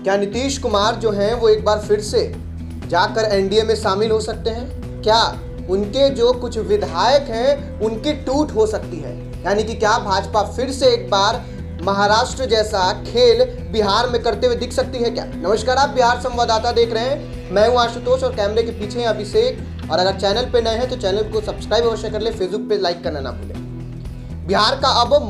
क्या नीतीश कुमार जो हैं वो एक बार फिर से जाकर एनडीए में शामिल हो सकते हैं? क्या उनके जो कुछ विधायक हैं उनकी टूट हो सकती है? यानी कि क्या भाजपा फिर से एक बार महाराष्ट्र जैसा खेल बिहार में करते हुए दिख सकती है क्या? नमस्कार, आप बिहार संवाददाता देख रहे हैं। मैं हूं आशुतोष और कैमरे के पीछे हैं अभिषेक। और अगर चैनल पे नए हैं तो चैनल को सब्सक्राइब अवश्य कर ले, फेसबुक पे लाइक करना ना भूलें। बिहार का अब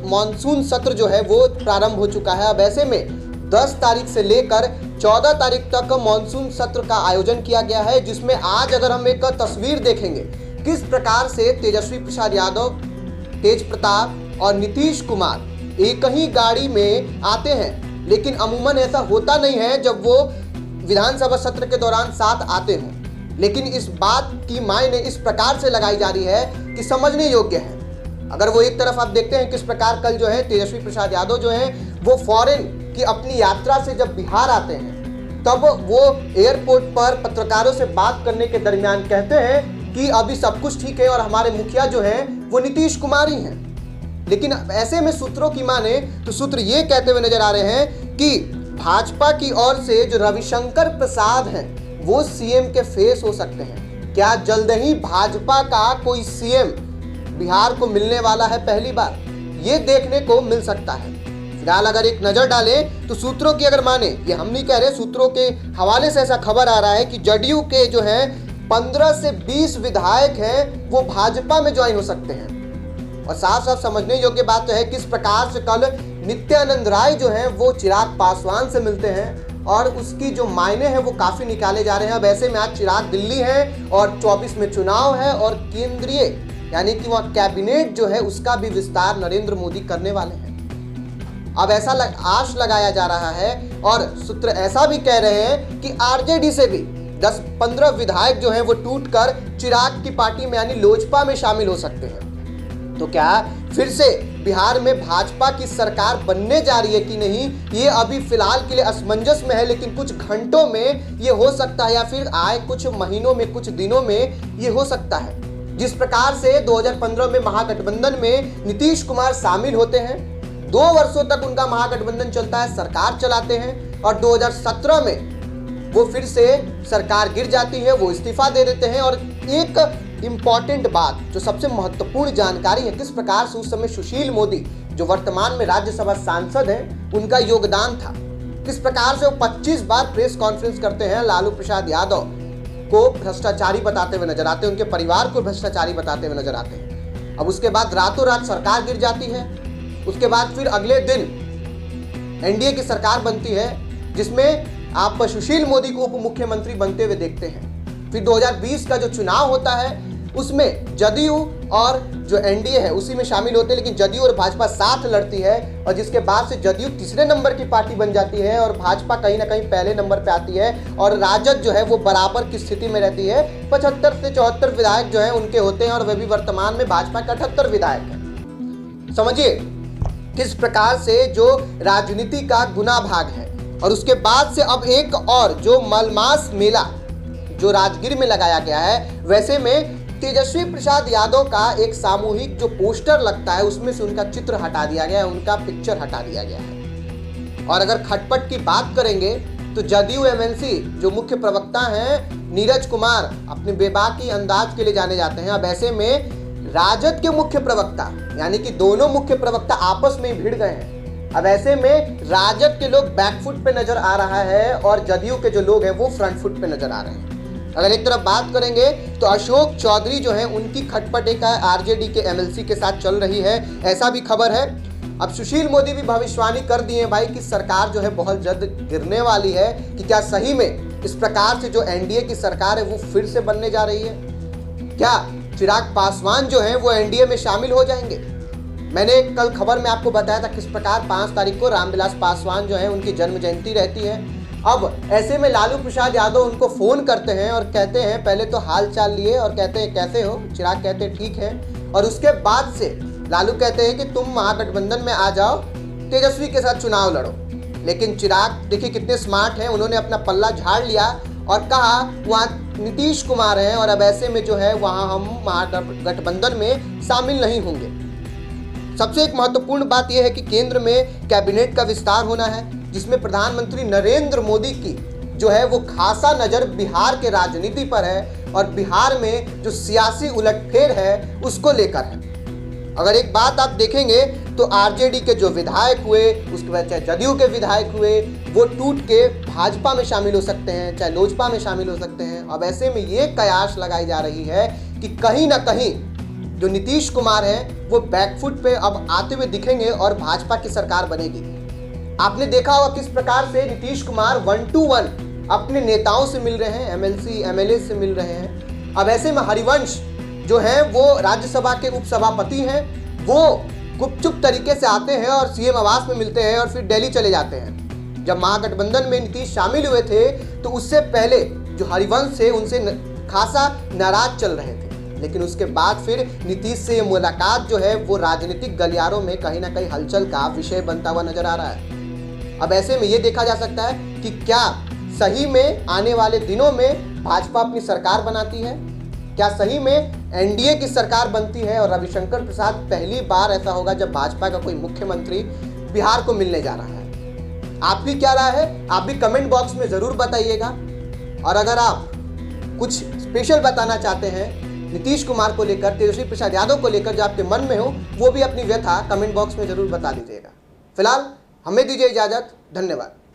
मॉनसून सत्र जो है वो प्रारंभ हो चुका है। अब ऐसे में 10 तारीख से लेकर 14 तारीख तक मॉनसून सत्र का आयोजन किया गया है, जिसमें आज अगर हम एक तस्वीर देखेंगे किस प्रकार से तेजस्वी प्रसाद यादव, तेज प्रताप और नीतीश कुमार एक ही गाड़ी में आते हैं, लेकिन अमूमन ऐसा होता नहीं है जब वो विधानसभा सत्र के दौरान साथ आते हों। लेकिन इस बात की मायने इस प्रकार से लगाई जा रही है कि समझने योग्य है। अगर वो एक तरफ आप देखते हैं किस प्रकार कल जो है तेजस्वी प्रसाद यादव जो हैं वो फॉरेन की अपनी यात्रा से जब बिहार आते हैं, तब वो एयरपोर्ट पर पत्रकारों से बात करने के दरमियान कहते हैं कि अभी सब कुछ ठीक है और हमारे मुखिया जो हैं वो नीतीश कुमार ही हैं। लेकिन ऐसे में सूत्रों की माने तो सूत्र ये कहते हुए नजर आ रहे हैं कि भाजपा की ओर से जो रविशंकर प्रसाद हैं वो सीएम के फेस हो सकते हैं। क्या जल्द ही भाजपा का कोई सीएम बिहार को मिलने वाला है? पहली बार ये देखने को मिल सकता है। फिलहाल अगर एक नजर डालें तो सूत्रों की अगर माने, ये हम नहीं कह रहे, सूत्रों के हवाले से ऐसा खबर आ रहा है कि जदयू के जो हैं 15 से 20 विधायक हैं वो भाजपा में ज्वाइन हो सकते हैं। और साफ साफ समझने योग्य बात तो है किस प्रकार से कल नित्यानंद राय जो हैं वो चिराग पासवान से मिलते हैं और उसकी जो मायने हैं वो काफी निकाले जा रहे हैं। अब ऐसे में आज चिराग दिल्ली है और 24 में चुनाव है और केंद्रीय यानी कि वह कैबिनेट जो है उसका भी विस्तार नरेंद्र मोदी करने वाले हैं। अब ऐसा आश लगाया जा रहा है और सूत्र ऐसा भी कह रहे हैं कि आरजेडी से भी 10-15 विधायक जो हैं वो टूटकर चिराग की पार्टी में यानी लोजपा में शामिल हो सकते हैं। तो क्या फिर से बिहार में भाजपा की सरकार बनने जा रही है कि नहीं, ये अभी फिलहाल के लिए असमंजस में है, लेकिन कुछ घंटों में ये हो सकता है या फिर आए कुछ महीनों में, कुछ दिनों में ये हो सकता है। जिस प्रकार से 2015 में महागठबंधन में नीतीश कुमार शामिल होते हैं, 2 वर्षों तक उनका महागठबंधन चलता है, सरकार चलाते हैं और 2017 में वो फिर से सरकार गिर जाती है, वो इस्तीफा दे देते हैं। और एक इंपॉर्टेंट बात जो सबसे महत्वपूर्ण जानकारी है, किस प्रकार से उस समय सुशील मोदी जो वर्तमान में राज्यसभा सांसद हैं उनका योगदान था, किस प्रकार से वो 25 बार प्रेस कॉन्फ्रेंस करते हैं, लालू प्रसाद यादव को भ्रष्टाचारी बताते हुए नजर आते हैं, उनके परिवार को भ्रष्टाचारी बताते हुए नजर आते हैं। अब उसके बाद रातों रात सरकार गिर जाती है, उसके बाद फिर अगले दिन एनडीए की सरकार बनती है जिसमें आप सुशील मोदी को उप मुख्यमंत्री बनते हुए देखते हैं। फिर 2020 का जो चुनाव होता है उसमें जदयू और जो एनडीए है उसी में शामिल होते हैं, लेकिन जदयू और भाजपा साथ लड़ती है और जिसके बाद से जदयू तीसरे नंबर की पार्टी बन जाती है और भाजपा कहीं ना कहीं पहले नंबर पे आती है और राजद जो है वो बराबर की स्थिति में रहती है। 75 से 74 विधायक जो हैं उनके होते हैं और वे भी वर्तमान में भाजपा के 78 विधायक हैं। समझिए किस प्रकार से जो राजनीति का गुना भाग है। और उसके बाद से अब एक और जो मलमास मेला जो राजगीर में लगाया गया है, वैसे में तेजस्वी प्रसाद यादव का एक सामूहिक जो पोस्टर लगता है उसमें से उनका चित्र हटा दिया गया है, उनका पिक्चर हटा दिया गया है। और अगर खटपट की बात करेंगे तो जदयू एमएनसी जो मुख्य प्रवक्ता हैं नीरज कुमार अपने बेबाकी अंदाज के लिए जाने जाते हैं। अब ऐसे में राजद के मुख्य प्रवक्ता यानी कि दोनों मुख्य प्रवक्ता आपस में भिड़ गए हैं। अब ऐसे में राजद के लोग बैकफुट पे नजर आ रहा है और जदयू के जो लोग हैं वो फ्रंट फुट पे नजर आ रहे हैं। अगर एक तरफ बात करेंगे तो अशोक चौधरी जो है उनकी खटपट एक आरजेडी के एमएलसी के साथ चल रही है, ऐसा भी खबर है। अब सुशील मोदी भी भविष्यवाणी कर दिए भाई कि सरकार जो है बहुत जल्द गिरने वाली है, कि क्या सही में इस प्रकार से जो एनडीए की सरकार है वो फिर से बनने जा रही है? क्या चिराग पासवान जो है वो एनडीए में शामिल हो जाएंगे? मैंने कल खबर में आपको बताया था किस प्रकार 5 तारीख को रामविलास पासवान जो है उनकी जन्म जयंती रहती है। अब ऐसे में लालू प्रसाद यादव उनको फोन करते हैं और कहते हैं, पहले तो हाल चाल लिए और कहते हैं कैसे हो, चिराग कहते हैं ठीक है, और उसके बाद से लालू कहते हैं कि तुम महागठबंधन में आ जाओ, तेजस्वी के साथ चुनाव लड़ो। लेकिन चिराग देखिए कितने स्मार्ट हैं, उन्होंने अपना पल्ला झाड़ लिया और कहा वहाँ नीतीश कुमार हैं और अब ऐसे में जो है वहाँ हम महागठबंधन में शामिल नहीं होंगे। सबसे एक महत्वपूर्ण बात यह है कि केंद्र में कैबिनेट का विस्तार होना है जिसमें प्रधानमंत्री नरेंद्र मोदी की जो है वो खासा नज़र बिहार के राजनीति पर है और बिहार में जो सियासी उलटफेर है उसको लेकर है। अगर एक बात आप देखेंगे तो आरजेडी के जो विधायक हुए, उसके बाद चाहे जदयू के विधायक हुए, वो टूट के भाजपा में शामिल हो सकते हैं, चाहे लोजपा में शामिल हो सकते हैं। अब ऐसे में ये कयास लगाई जा रही है कि कहीं ना कहीं जो नीतीश कुमार हैं वो बैकफुट पे अब आते हुए दिखेंगे और भाजपा की सरकार बनेगी। आपने देखा होगा किस प्रकार से नीतीश कुमार 1 to 1 अपने नेताओं से मिल रहे हैं, एमएलसी एमएलए से मिल रहे हैं। अब ऐसे में हरिवंश जो हैं वो राज्यसभा के उपसभापति हैं, वो गुपचुप तरीके से आते हैं और सीएम आवास में मिलते हैं और फिर दिल्ली चले जाते हैं। जब महागठबंधन में नीतीश शामिल हुए थे तो उससे पहले जो हरिवंश थे उनसे खासा नाराज चल रहे थे, लेकिन उसके बाद फिर नीतीश से ये मुलाकात जो है वो राजनीतिक गलियारों में कहीं ना कहीं हलचल का विषय बनता हुआ नजर आ रहा है। अब ऐसे में ये देखा जा सकता है कि क्या सही में आने वाले दिनों में भाजपा अपनी सरकार बनाती है, क्या सही में एनडीए की सरकार बनती है और रविशंकर प्रसाद पहली बार ऐसा होगा जब भाजपा का कोई मुख्यमंत्री बिहार को मिलने जा रहा है। आपकी क्या राय है, आप भी कमेंट बॉक्स में ज़रूर बताइएगा। और अगर आप कुछ स्पेशल बताना चाहते हैं नीतीश कुमार को लेकर, तेजस्वी प्रसाद यादव को लेकर, जो आपके मन में हो, वो भी अपनी व्यथा कमेंट बॉक्स में ज़रूर बता दीजिएगा। फिलहाल हमें दीजिए इजाज़त, धन्यवाद।